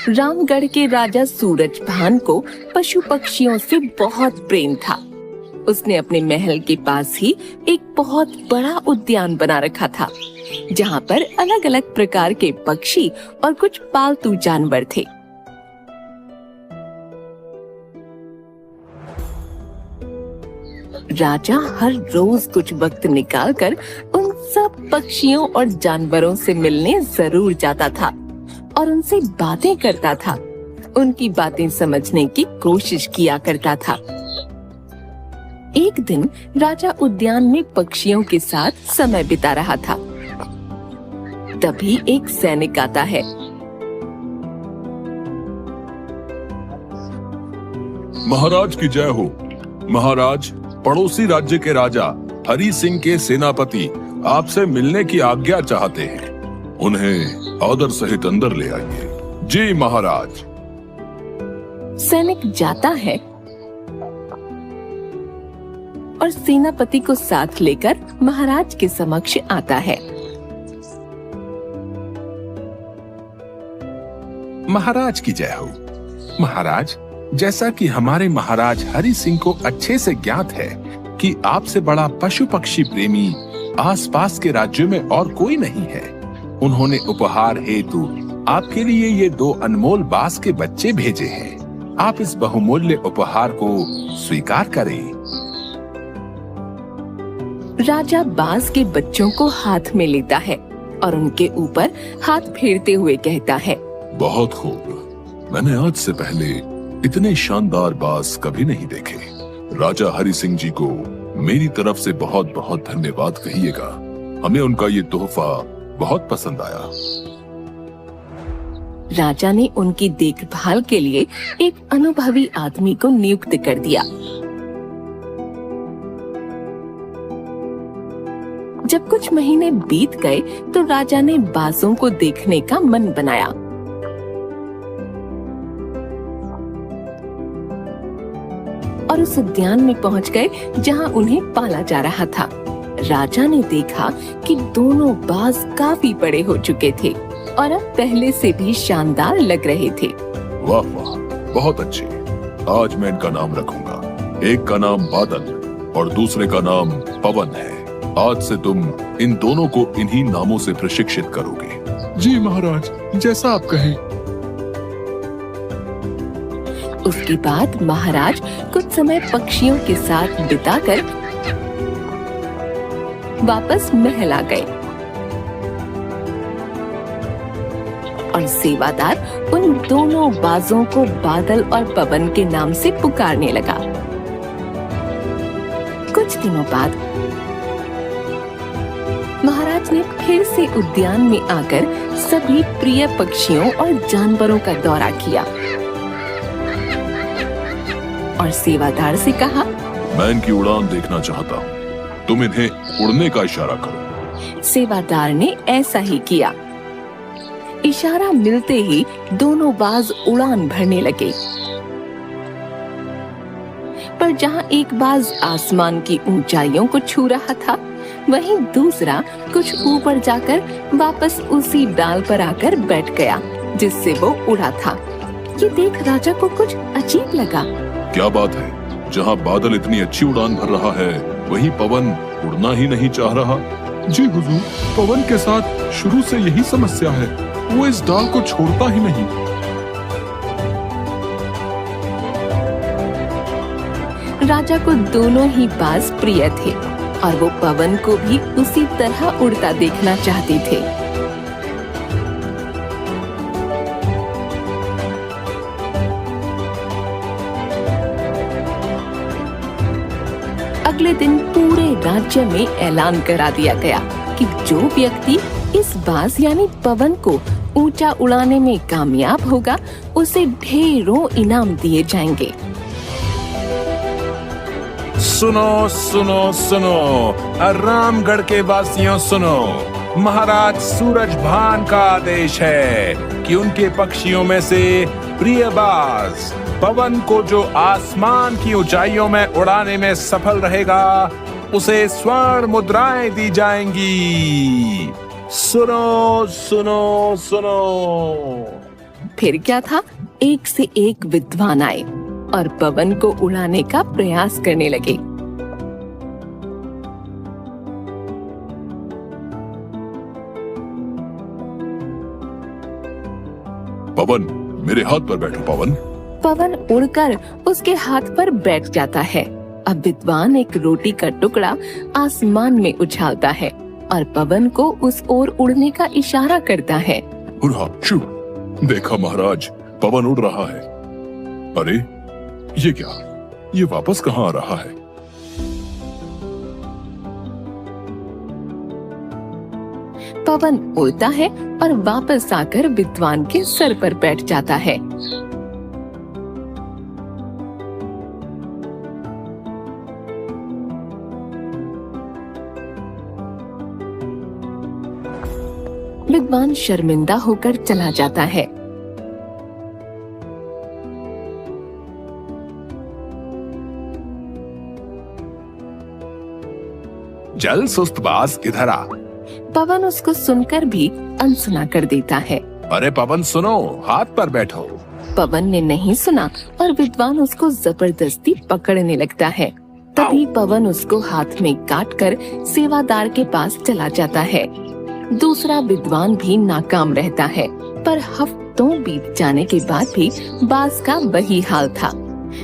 रामगढ़ के राजा सूरजभान को पशु पक्षियों से बहुत प्रेम था। उसने अपने महल के पास ही एक बहुत बड़ा उद्यान बना रखा था, जहाँ पर अलग अलग प्रकार के पक्षी और कुछ पालतू जानवर थे। राजा हर रोज कुछ वक्त निकालकर उन सब पक्षियों और जानवरों से मिलने जरूर जाता था और उनसे बातें करता था। उनकी बातें समझने की कोशिश किया करता था। एक दिन राजा उद्यान में पक्षियों के साथ समय बिता रहा था। तभी एक सैनिक आता है। महाराज की जय हो। महाराज, पड़ोसी राज्य के राजा हरि सिंह के सेनापति आपसे मिलने की आज्ञा चाहते हैं। उन्हें आदर सहित अंदर ले आइए। जी महाराज। सैनिक जाता है और सेनापति को साथ लेकर महाराज के समक्ष आता है। महाराज की जय हो। महाराज, जैसा कि हमारे महाराज हरि सिंह को अच्छे से ज्ञात है कि आपसे बड़ा पशु पक्षी प्रेमी आसपास के राज्यों में और कोई नहीं है, उन्होंने उपहार हेतु आपके लिए ये 2 अनमोल बास के बच्चे भेजे हैं। आप इस बहुमूल्य उपहार को स्वीकार करें। राजा बास के बच्चों को हाथ में लेता है और उनके ऊपर हाथ फेरते हुए कहता है, बहुत खूब। मैंने आज से पहले इतने शानदार बास कभी नहीं देखे। राजा हरि सिंह जी को मेरी तरफ से बहुत बहुत धन्यवाद कहिएगा। हमें उनका ये तोहफा बहुत पसंद आया। राजा ने उनकी देखभाल के लिए एक अनुभवी आदमी को नियुक्त कर दिया। जब कुछ महीने बीत गए तो राजा ने बासों को देखने का मन बनाया। और उस उद्यान में पहुंच गए जहां उन्हें पाला जा रहा था। राजा ने देखा कि दोनों बाज काफी बड़े हो चुके थे और अब पहले से भी शानदार लग रहे थे। वाह वाह, बहुत अच्छे। आज मैं इनका नाम रखूंगा। एक का नाम बादल और दूसरे का नाम पवन है। आज से तुम इन दोनों को इन्हीं नामों से प्रशिक्षित करोगे। जी महाराज, जैसा आप कहें। उसके बाद महाराज कुछ समय पक्षियों के साथ बिताकर वापस महल आ गए और सेवादार उन दोनों बाजों को बादल और पवन के नाम से पुकारने लगा। कुछ दिनों बाद महाराज ने फिर से उद्यान में आकर सभी प्रिय पक्षियों और जानवरों का दौरा किया और सेवादार से कहा, मैं इनकी उड़ान देखना चाहता हूँ। तुम इन्हें उड़ने का इशारा करो। सेवादार ने ऐसा ही किया। इशारा मिलते ही दोनों बाज उड़ान भरने लगे। पर जहाँ एक बाज आसमान की ऊंचाइयों को छू रहा था, वहीं दूसरा कुछ ऊपर जाकर वापस उसी डाल पर आकर बैठ गया जिससे वो उड़ा था। ये देख राजा को कुछ अजीब लगा। क्या बात है, जहाँ बादल इतनी अच्छी उड़ान भर रहा है, वहीं पवन उड़ना ही नहीं चाह रहा। जी हुजूर, पवन के साथ शुरू से यही समस्या है। वो इस डाल को छोड़ता ही नहीं। राजा को दोनों ही बाज प्रिय थे और वो पवन को भी उसी तरह उड़ता देखना चाहते थे। अगले दिन पूरे राज्य में ऐलान करा दिया गया कि जो व्यक्ति इस बाज यानी पवन को ऊंचा उड़ाने में कामयाब होगा, उसे ढेरों इनाम दिए जाएंगे। सुनो सुनो सुनो, रामगढ़ के वासियों सुनो। महाराज सूरजभान का आदेश है कि उनके पक्षियों में से प्रिय बाज पवन को जो आसमान की ऊंचाइयों में उड़ाने में सफल रहेगा, उसे स्वर्ण मुद्राएं दी जाएंगी। सुनो सुनो सुनो। फिर क्या था, एक से एक विद्वान आए और पवन को उड़ाने का प्रयास करने लगे। पवन, मेरे हाथ पर बैठो पवन। पवन उड़कर उसके हाथ पर बैठ जाता है। अब विद्वान एक रोटी का टुकड़ा आसमान में उछालता है और पवन को उस ओर उड़ने का इशारा करता है। हुर्रा, शू! देखा महाराज, पवन उड़ रहा है। अरे ये क्या, ये वापस कहाँ आ रहा है? पवन उड़ता है और वापस आकर विद्वान के सर पर बैठ जाता है। विद्वान शर्मिंदा होकर चला जाता है। जल सुस्तबाज इधर आ। पवन उसको सुनकर भी अनसुना कर देता है। अरे पवन सुनो, हाथ पर बैठो। पवन ने नहीं सुना और विद्वान उसको जबरदस्ती पकड़ने लगता है। तभी पवन उसको हाथ में काटकर सेवादार के पास चला जाता है। दूसरा विद्वान भी नाकाम रहता है, पर हफ्तों बीत जाने के बाद भी बाज का वही हाल था।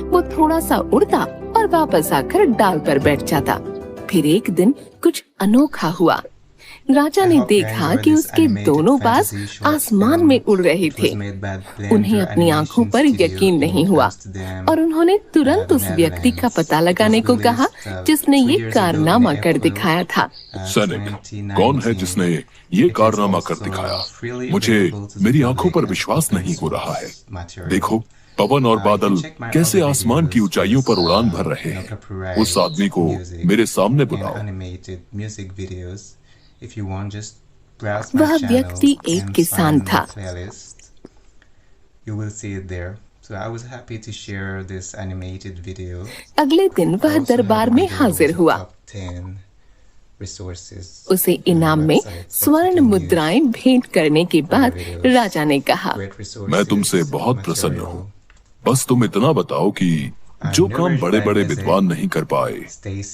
वो थोड़ा सा उड़ता और वापस आकर डाल पर बैठ जाता। फिर एक दिन कुछ अनोखा हुआ। राजा ने देखा कि उसके दोनों बाज आसमान में उड़ रहे थे। उन्हें अपनी आंखों पर यकीन नहीं हुआ और उन्होंने तुरंत उस व्यक्ति का पता लगाने को कहा जिसने ये कारनामा कर दिखाया था। सैनिक, कौन है जिसने ये कारनामा कर दिखाया? मुझे मेरी आंखों पर विश्वास नहीं हो रहा है। देखो, पवन और बादल कैसे आसमान की ऊंचाइयों पर उड़ान भर रहे हैं। उस आदमी को मेरे सामने बुलाओ। वह व्यक्ति एक किसान था। अगले दिन वह दरबार में हाजिर हुआ। उसे इनाम में स्वर्ण मुद्राएं भेंट करने के बाद राजा ने कहा, मैं तुमसे बहुत प्रसन्न हूँ। बस तुम इतना बताओ कि जो काम बड़े बड़े विद्वान नहीं कर पाए,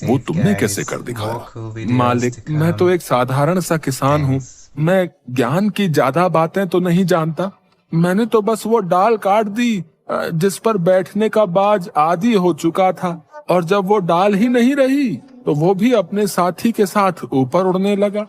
वो तुमने कैसे कर दिखाया? मालिक, मैं तो एक साधारण सा किसान हूँ। मैं ज्ञान की ज्यादा बातें तो नहीं जानता। मैंने तो बस वो डाल काट दी जिस पर बैठने का बाज आदी हो चुका था, और जब वो डाल ही नहीं रही तो वो भी अपने साथी के साथ ऊपर उड़ने लगा।